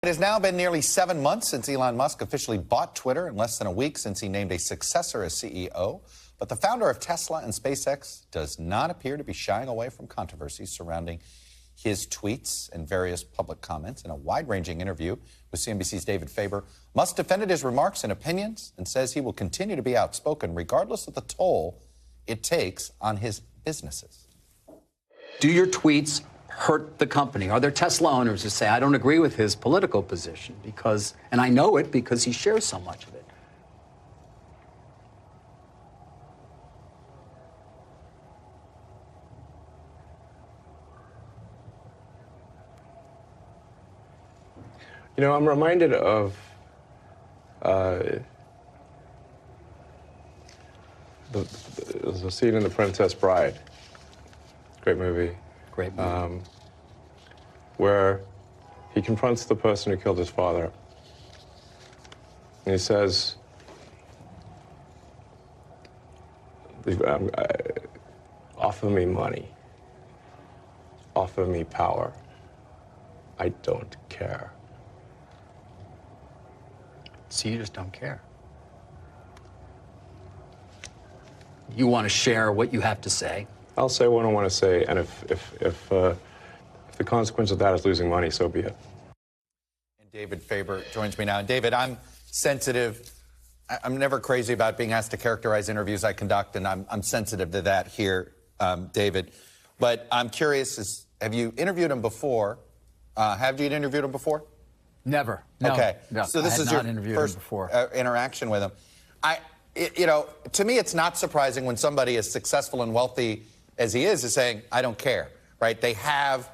It has now been nearly 7 months since Elon Musk officially bought Twitter, and less than a week since he named a successor as CEO. But the founder of Tesla and SpaceX does not appear to be shying away from controversies surrounding his tweets and various public comments. In a wide-ranging interview with CNBC's David Faber, Musk defended his remarks and opinions and says he will continue to be outspoken regardless of the toll it takes on his businesses. Do your tweets hurt the company? Are there Tesla owners who say, I don't agree with his political position because, and I know it because he shares so much of it? You know, I'm reminded of the scene in The Princess Bride. Great movie. Great movie. Where he confronts the person who killed his father. And he says, offer me money. Offer me power. I don't care. So you just don't care. You want to share what you have to say. I'll say what I want to say, and if the consequence of that is losing money, so be it. And David Faber joins me now. David, I'm sensitive. I'm never crazy about being asked to characterize interviews I conduct, and I'm sensitive to that here, David. But I'm curious, have you interviewed him before? Have you interviewed him before? Never. No, okay. No, so this is your first interaction with him. You know, to me, it's not surprising when somebody as successful and wealthy as he is saying, I don't care, right? They have,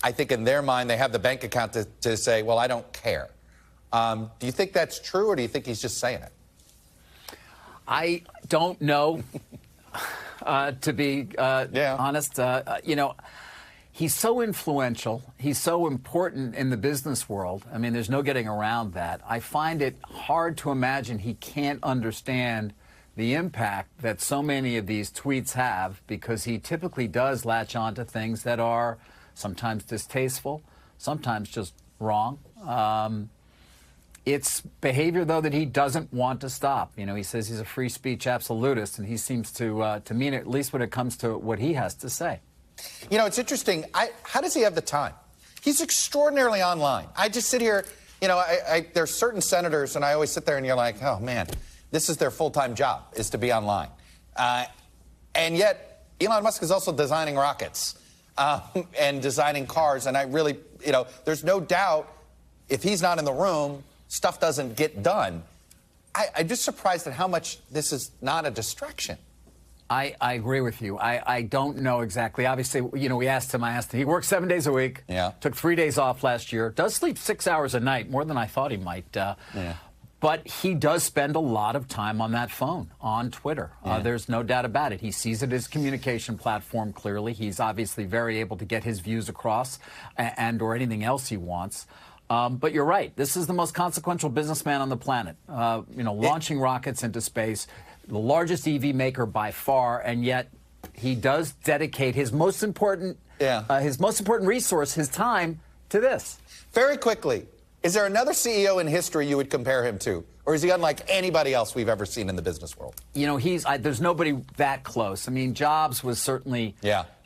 I think in their mind, they have the bank account to say, well, I don't care. Do you think that's true, or do you think he's just saying it? I don't know, to be honest. You know, he's so influential. He's so important in the business world. I mean, there's no getting around that. I find it hard to imagine he can't understand the impact that so many of these tweets have, because he typically does latch on to things that are sometimes distasteful, sometimes just wrong. It's behavior, though, that he doesn't want to stop. You know, he says he's a free speech absolutist, and he seems to mean it, at least when it comes to what he has to say. You know, it's interesting. How does he have the time? He's extraordinarily online. I just sit here, you know, there's certain senators, and I always sit there and you're like, oh, man, this is their full-time job, is to be online. And yet, Elon Musk is also designing rockets and designing cars. And I really, you know, there's no doubt if he's not in the room, stuff doesn't get done. I'm just surprised at how much this is not a distraction. I agree with you. I don't know exactly. Obviously, you know, we asked him. He works 7 days a week. Yeah. Took 3 days off last year. Does sleep 6 hours a night, more than I thought he might. Yeah. But he does spend a lot of time on that phone, on Twitter. Yeah. There's no doubt about it. He sees it as a communication platform, clearly. He's obviously very able to get his views across or anything else he wants. But you're right. This is the most consequential businessman on the planet. You know, launching rockets into space, the largest EV maker by far, and yet he does dedicate his most important resource, his time, to this. Very quickly, is there another CEO in history you would compare him to? Or is he unlike anybody else we've ever seen in the business world? You know, there's nobody that close. I mean, Jobs was certainly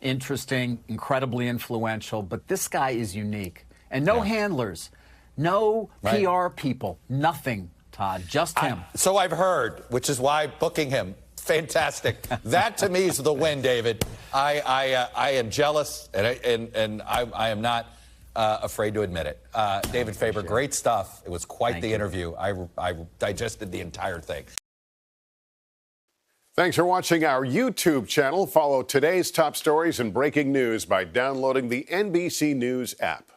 interesting, incredibly influential, but this guy is unique. And no handlers, no PR people, nothing, Todd, just him. So I've heard, which is why booking him, fantastic. That to me is the win, David. I am jealous, and I am not afraid to admit it. David Faber, great stuff. It was quite the interview. I digested the entire thing. Thanks for watching our YouTube channel. Follow today's top stories and breaking news by downloading the NBC News app.